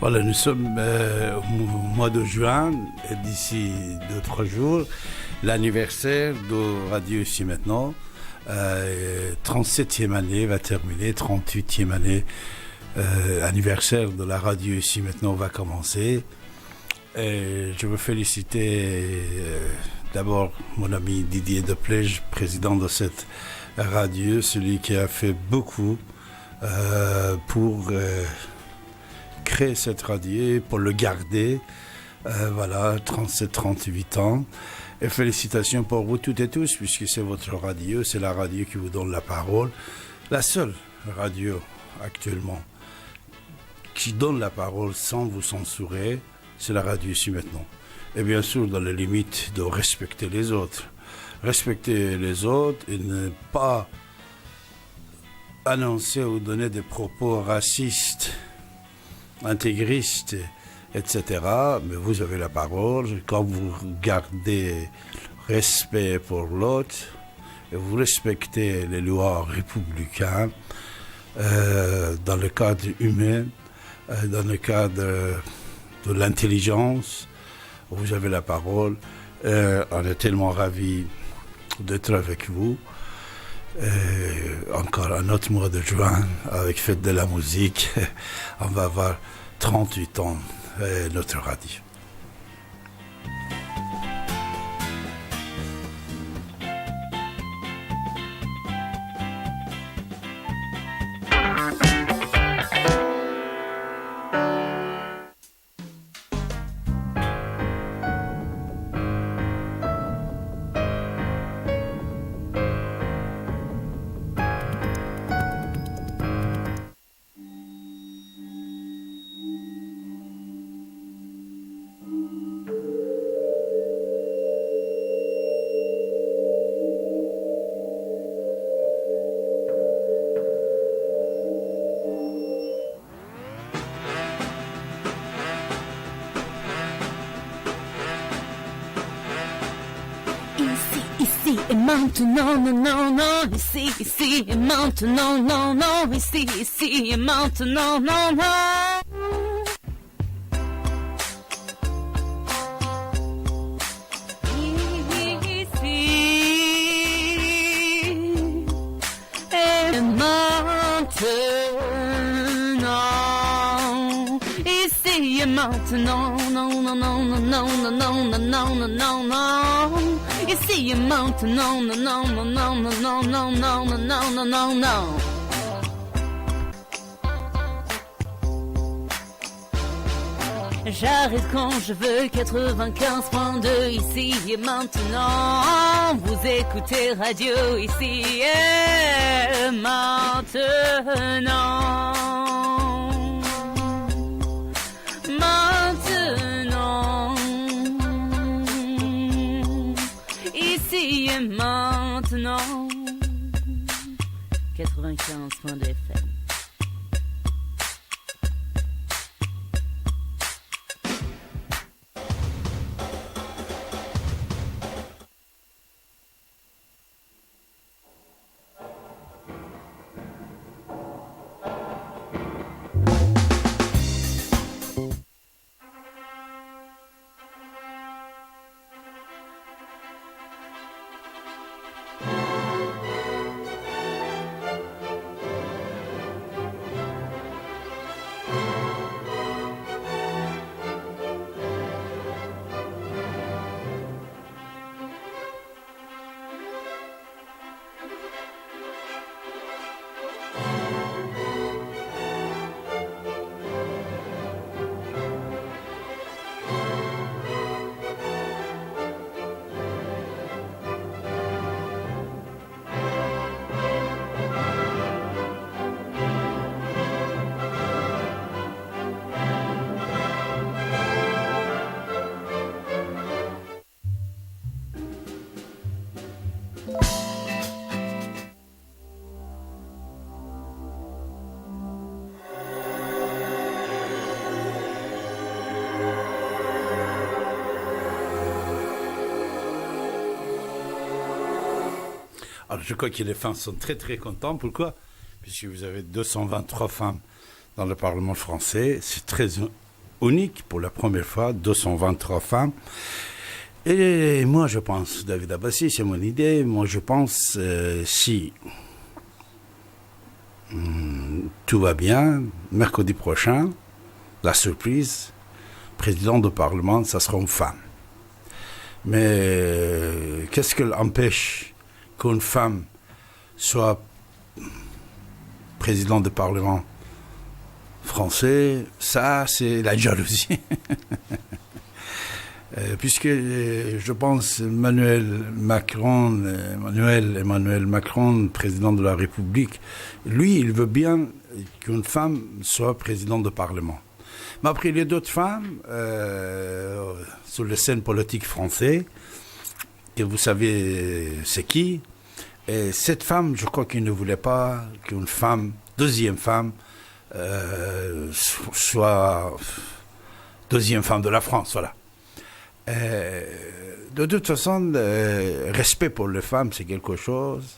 Voilà, nous sommes au mois de juin et d'ici 2-3 jours, l'anniversaire de Radio Ici Maintenant. 37e année va terminer, 38e année, anniversaire de la Radio Ici Maintenant va commencer. Et je veux féliciter d'abord mon ami Didier Deplège, président de cette radio, celui qui a fait beaucoup pour créer cette radio, pour le garder. Voilà, 37-38 ans. Et félicitations pour vous toutes et tous, puisque c'est votre radio, c'est la radio qui vous donne la parole. La seule radio actuellement qui donne la parole sans vous censurer, c'est la radio Ici Maintenant. Et bien sûr, dans les limites de respecter les autres. Respecter les autres et ne pas annoncer ou donner des propos racistes, intégristes, etc. Mais vous avez la parole. Quand vous gardez respect pour l'autre et vous respectez les lois républicaines dans le cadre humain, dans le cadre de l'intelligence, vous avez la parole. On est tellement ravis d'être avec vous. Encore un autre mois de juin avec Fête de la musique. On va avoir 38 ans notre radio. Maintenant, non, non, non, ici, et maintenant, non, non, ici, et maintenant, non, non. Maintenant, non, non, non, non, non, non, non, non, non, non, non. Ici et maintenant, non, non, non, non, non, non, non, non, non, non, non, non. J'arrête quand je veux, 95.2 ici et maintenant. Vous écoutez Radio Ici et maintenant. Maintenant, ici et maintenant, 95.2 FM. Alors, je crois que les femmes sont très très contentes. Pourquoi? Puisque vous avez 223 femmes dans le Parlement français. C'est très unique pour la première fois, 223 femmes. Et moi, je pense, David Abbassi, c'est mon idée, moi je pense, si tout va bien, mercredi prochain, la surprise, président du Parlement, ça sera une femme. Mais qu'est-ce qui empêche qu'une femme soit président du Parlement français? Ça, c'est la jalousie. Puisque je pense Emmanuel Macron, président de la République, lui, il veut bien qu'une femme soit présidente du Parlement. Mais après, il y a d'autres femmes sur la scène politique française, que vous savez c'est qui. Et cette femme, je crois qu'il ne voulait pas qu'une femme, deuxième femme, soit deuxième femme de la France, voilà. De toute façon, respect pour les femmes, c'est quelque chose.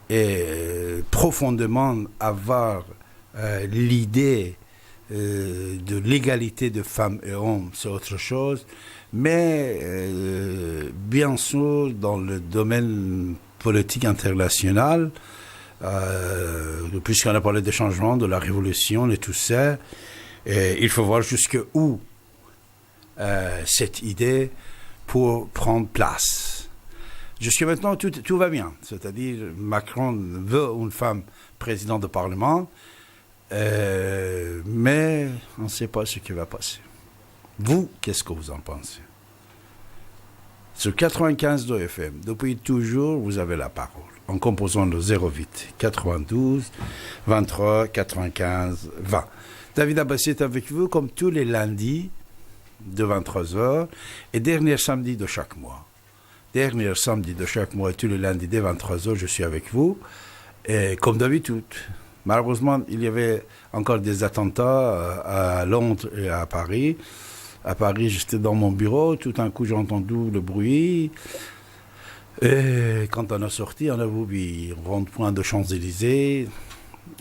Et profondément avoir l'idée de l'égalité de femmes et hommes, c'est autre chose. Mais bien sûr, dans le domaine politique international, puisqu'on a parlé des changements, de la révolution et tout ça, il faut voir jusqu'où cette idée pour prendre place. Jusqu'à maintenant, tout va bien. C'est-à-dire, Macron veut une femme présidente du Parlement, mais on ne sait pas ce qui va passer. Vous, qu'est-ce que vous en pensez? Sur 95 FM, depuis toujours, vous avez la parole. En composant le 08 92 23 95 20. David Abbassi est avec vous comme tous les lundis de 23h et dernier samedi de chaque mois. Dernier samedi de chaque mois et tous les lundis dès 23h, je suis avec vous. Et comme d'habitude, malheureusement, il y avait encore des attentats à Londres et à Paris. À Paris, j'étais dans mon bureau, tout d'un coup j'ai entendu le bruit. Et quand on a sorti, on a vu un rond-point de Champs-Élysées,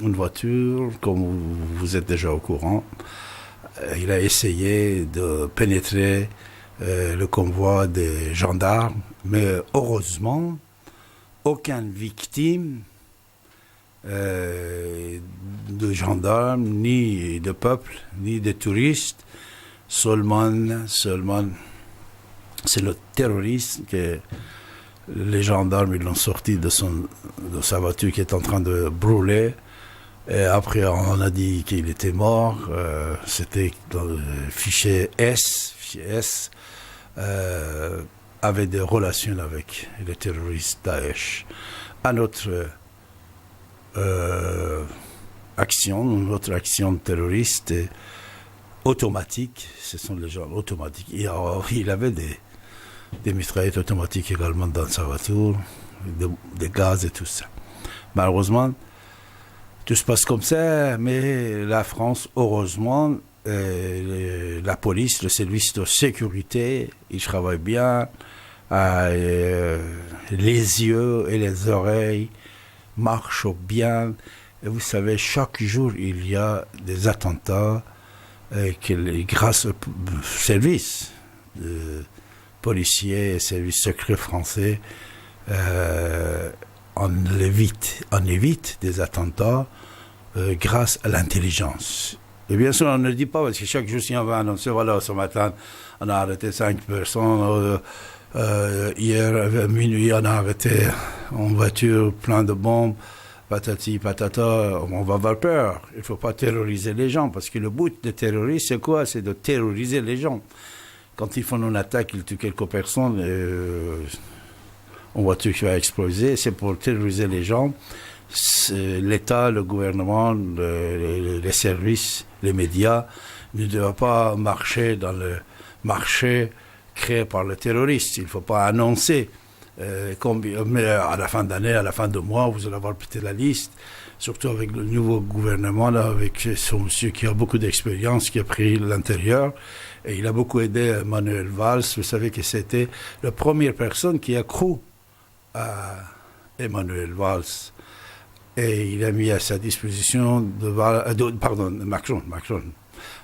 une voiture, comme vous êtes déjà au courant. Il a essayé de pénétrer le convoi des gendarmes, mais heureusement, aucune victime de gendarmes, ni de peuple, ni de touristes. Seulement, c'est le terroriste que les gendarmes ils l'ont sorti de sa voiture qui est en train de brûler. Et après, on a dit qu'il était mort. C'était dans le fichier S. Avait des relations avec les terroristes Daesh. À notre action terroriste automatique, ce sont les gens automatiques. Il avait des mitraillettes automatiques également dans sa voiture, des gaz et tout ça. Malheureusement, tout se passe comme ça, mais la France, heureusement, la police, le service de sécurité, ils travaillent bien. Les yeux et les oreilles marchent bien. Et vous savez, chaque jour, il y a des attentats grâce au service de policiers et services secrets français, on évite des attentats grâce à l'intelligence. Et bien sûr, on ne le dit pas, parce que chaque jour, si on va annoncer, voilà, ce matin, on a arrêté 5 personnes, hier, à minuit, on a arrêté une voiture pleine de bombes, patati, patata, on va avoir peur. Il ne faut pas terroriser les gens, parce que le but des terroristes, c'est quoi? C'est de terroriser les gens. Quand ils font une attaque, ils tuent quelques personnes, une voiture qui va exploser, c'est pour terroriser les gens. L'État, le gouvernement, les services, les médias ne doivent pas marcher dans le marché créé par les terroristes. Il ne faut pas annoncer. Mais à la fin d'année, à la fin de mois, vous allez avoir peut-être la liste, surtout avec le nouveau gouvernement, là, avec son monsieur qui a beaucoup d'expérience, qui a pris l'intérieur, et il a beaucoup aidé Manuel Valls. Vous savez que c'était la première personne qui a cru à Emmanuel Valls, et il a mis à sa disposition Macron.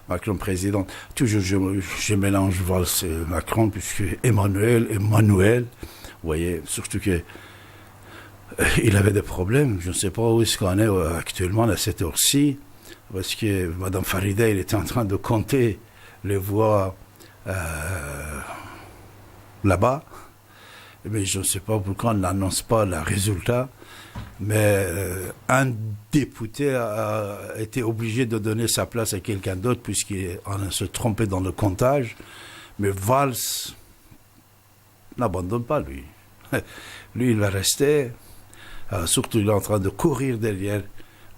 Macron président. Toujours je mélange Valls et Macron, puisque Emmanuel, vous voyez, surtout que il avait des problèmes. Je ne sais pas où est-ce qu'on est actuellement à cette heure-ci, parce que Mme Farida, elle était en train de compter les voix là-bas. Mais je ne sais pas pourquoi on n'annonce pas le résultat. Mais un député a été obligé de donner sa place à quelqu'un d'autre puisqu'on se trompait dans le comptage. Mais Valls n'abandonne pas, lui. Lui, il va rester. Surtout, il est en train de courir derrière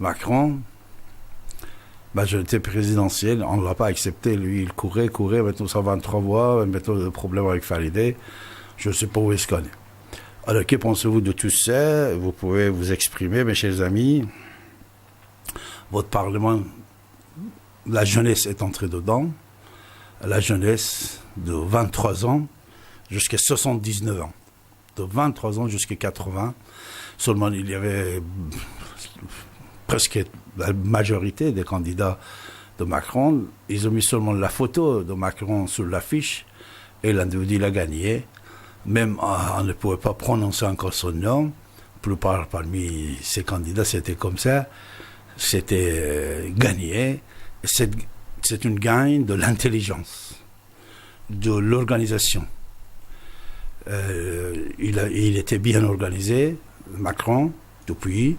Macron. Majorité présidentielle, on ne l'a pas accepté. Lui, il courait. Maintenant, ça va en 3 voix. Maintenant, le problème avec Farideh, je ne sais pas où est-ce qu'on est. Alors, que pensez-vous de tout ça? Vous pouvez vous exprimer, mes chers amis. Votre Parlement, la jeunesse est entrée dedans. La jeunesse de 23 ans jusqu'à 79 ans. De 23 ans jusqu'à 80. Seulement, il y avait presque la majorité des candidats de Macron. Ils ont mis seulement la photo de Macron sur l'affiche et l'individu l'a gagné. Même on ne pouvait pas prononcer encore son nom. La plupart parmi ces candidats, c'était comme ça. C'était gagné. C'est une gagne de l'intelligence, de l'organisation. Il était bien organisé, Macron, depuis.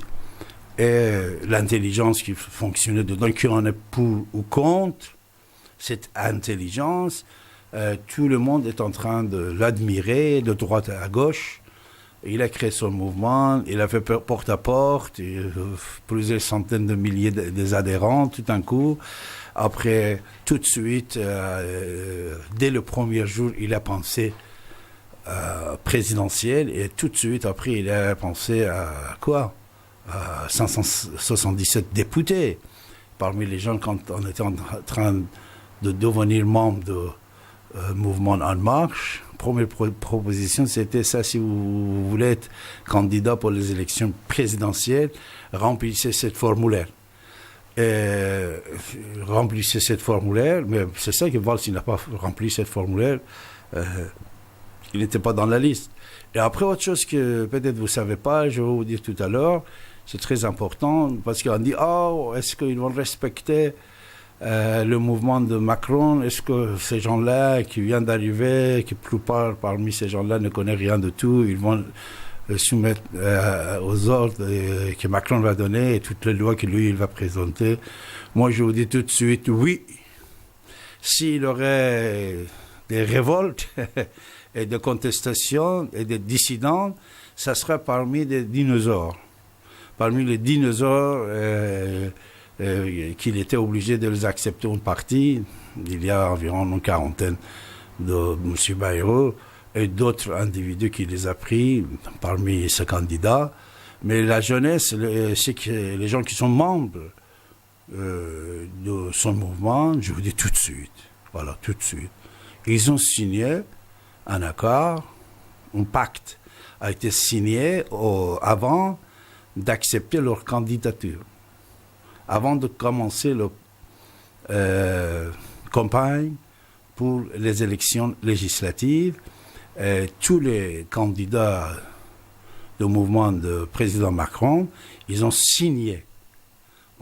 Et l'intelligence qui fonctionnait dedans, qu'on est pour ou contre, cette intelligence, tout le monde est en train de l'admirer, de droite à gauche. Il a créé son mouvement, il a fait porte-à-porte, plusieurs centaines de milliers d'adhérents tout d'un coup. Après, tout de suite, dès le premier jour, il a pensé présidentiel et tout de suite, après, il a pensé à quoi? 577 députés. Parmi les gens, quand on était en train de devenir membre de Mouvement En Marche, première proposition, c'était ça: si vous voulez être candidat pour les élections présidentielles, remplissez cette formulaire. Remplissez cette formulaire, mais c'est ça que Valls, il n'a pas rempli cette formulaire. Il n'était pas dans la liste. Et après, autre chose que peut-être vous ne savez pas, je vais vous dire tout à l'heure, c'est très important, parce qu'on dit, est-ce qu'ils vont respecter le mouvement de Macron? Est-ce que ces gens-là qui viennent d'arriver, que la plupart parmi ces gens-là ne connaissent rien de tout, ils vont soumettre aux ordres que Macron va donner et toutes les lois que lui, il va présenter? Moi, je vous dis tout de suite, oui. S'il y aurait des révoltes et des contestations et des dissidents, ça serait parmi des dinosaures. Parmi les dinosaures qu'il était obligé de les accepter en partie. Il y a environ une quarantaine de M. Bayrou et d'autres individus qui les a pris parmi ces candidats. Mais la jeunesse, les gens qui sont membres de son mouvement, je vous dis tout de suite, voilà, tout de suite, ils ont signé un accord, un pacte a été signé avant d'accepter leur candidature. Avant de commencer la campagne pour les élections législatives, tous les candidats du mouvement de président Macron, ils ont signé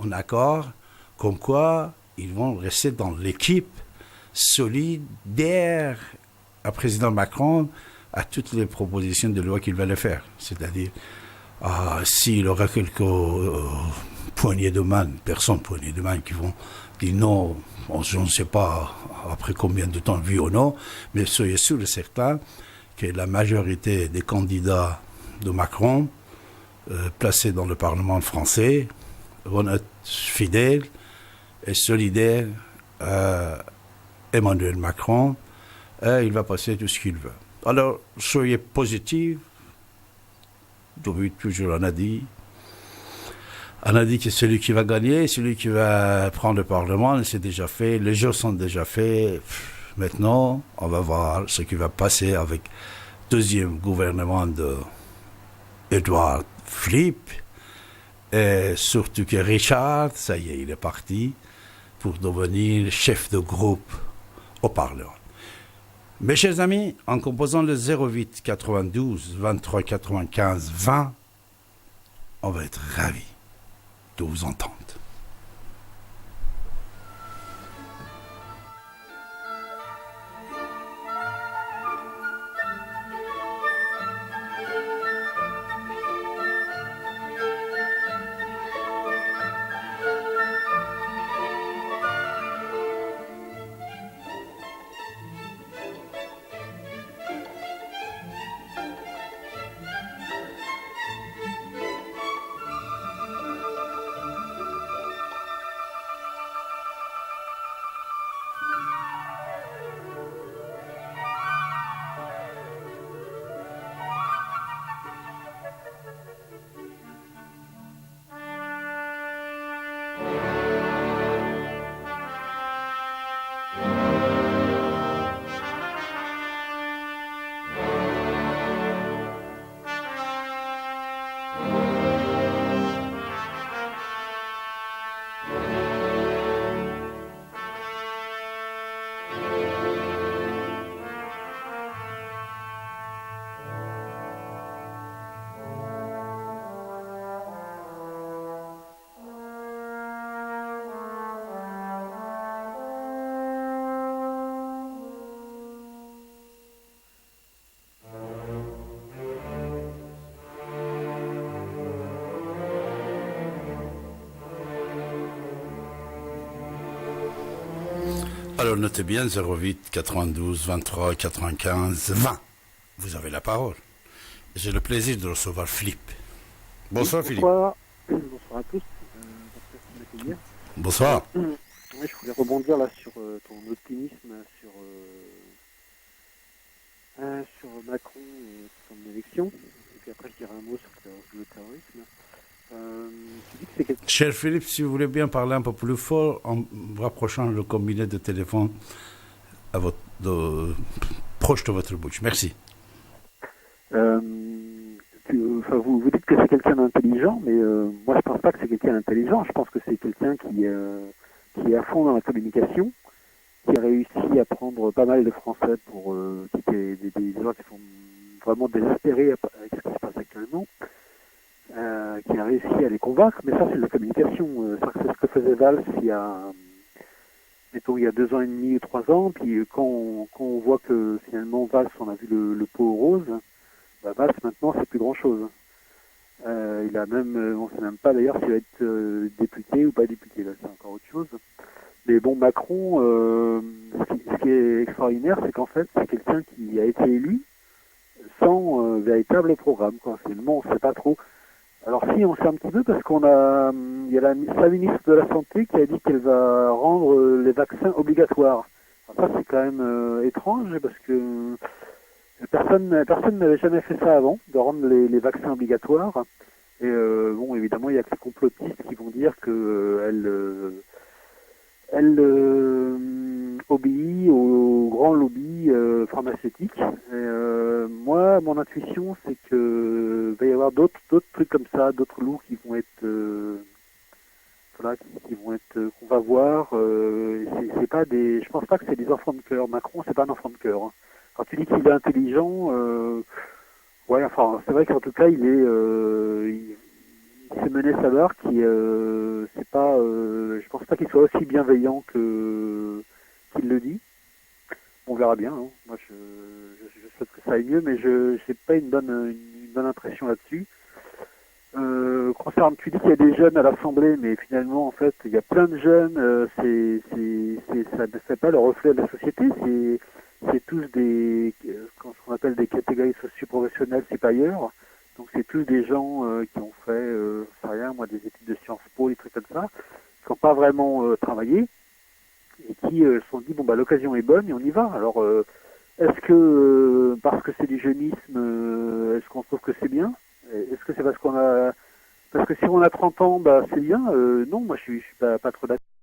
un accord comme quoi ils vont rester dans l'équipe solidaire à président Macron à toutes les propositions de loi qu'il va faire. C'est-à-dire, s'il aura quelques poignées de main, personnes poignées de main qui vont dire non, je ne sais pas après combien de temps, oui ou non, mais soyez sûr et certain que la majorité des candidats de Macron placés dans le Parlement français vont être fidèles et solidaires à Emmanuel Macron, et il va passer tout ce qu'il veut. Alors, soyez positifs. Depuis toujours, on a dit que celui qui va gagner, celui qui va prendre le Parlement, c'est déjà fait, les jeux sont déjà faits. Maintenant, on va voir ce qui va passer avec le deuxième gouvernement de Édouard Philippe, et surtout que Richard, ça y est, il est parti. pour devenir chef de groupe au Parlement. Mes chers amis, en composant le 08 92 23 95 20, on va être ravis de vous entendre. Alors notez bien 08 92 23 95 20. Vous avez la parole. J'ai le plaisir de recevoir Philippe. Bonsoir Philippe. Bonsoir. Bonsoir à tous. Bonsoir. Oui, je voulais rebondir là sur ton optimisme sur Macron et son élection. Et puis après je dirai un mot sur le terrorisme. Tu dis que c'est quelque... Cher Philippe, si vous voulez bien parler un peu plus fort en rapprochant le combiné de téléphone à proche de votre bouche. Merci. Vous dites que c'est quelqu'un d'intelligent, mais moi je pense pas que c'est quelqu'un d'intelligent. Je pense que c'est quelqu'un qui est à fond dans la communication, qui a réussi à prendre pas mal de Français pour des gens qui sont vraiment désespérés avec ce qui se passe actuellement. Qui a réussi à les convaincre, mais ça c'est de la communication. C'est ce que faisait Valls il y a 2 ans et demi ou 3 ans, puis quand on voit que finalement Valls, on a vu le pot rose, bah Valls maintenant c'est plus grand chose. Il a même, on sait même pas d'ailleurs s'il va être député ou pas député, là c'est encore autre chose. Mais bon, Macron, ce qui est extraordinaire, c'est qu'en fait c'est quelqu'un qui a été élu sans véritable programme, quoi. Finalement on sait pas trop. Alors si, on sait un petit peu parce il y a sa ministre de la Santé qui a dit qu'elle va rendre les vaccins obligatoires. Alors ça c'est quand même étrange parce que personne n'avait jamais fait ça avant, de rendre les vaccins obligatoires. Et bon, évidemment, il y a que les complotistes qui vont dire que elle obéit au grand lobby pharmaceutique. Et moi, mon intuition, c'est que va y avoir d'autres trucs comme ça, d'autres loups qui vont être qu'on va voir. C'est pas des, je pense pas que c'est des enfants de cœur. Macron, c'est pas un enfant de cœur. Hein. Quand tu dis qu'il est intelligent, ouais, enfin, c'est vrai qu'en tout cas, il s'est mené sa barre qui, c'est pas, je pense pas qu'il soit aussi bienveillant qu'il le dit. On verra bien. Hein. Moi, je souhaite que ça aille mieux, mais je n'ai pas une bonne impression là-dessus. Concernant, tu dis qu'il y a des jeunes à l'Assemblée, mais finalement, en fait, il y a plein de jeunes. Ça ne fait pas le reflet de la société. C'est tous ce qu'on appelle des catégories socio-professionnelles supérieures. Donc c'est tous des gens qui ont fait, je sais rien, moi, des études de Sciences Po, des trucs comme ça, qui n'ont pas vraiment travaillé et qui se sont dit bon bah l'occasion est bonne et on y va. Alors est-ce que parce que c'est du jeunisme, est-ce qu'on trouve que c'est bien? Est-ce que c'est parce que si on a 30 ans, bah c'est bien? Non, moi je suis pas trop d'accord.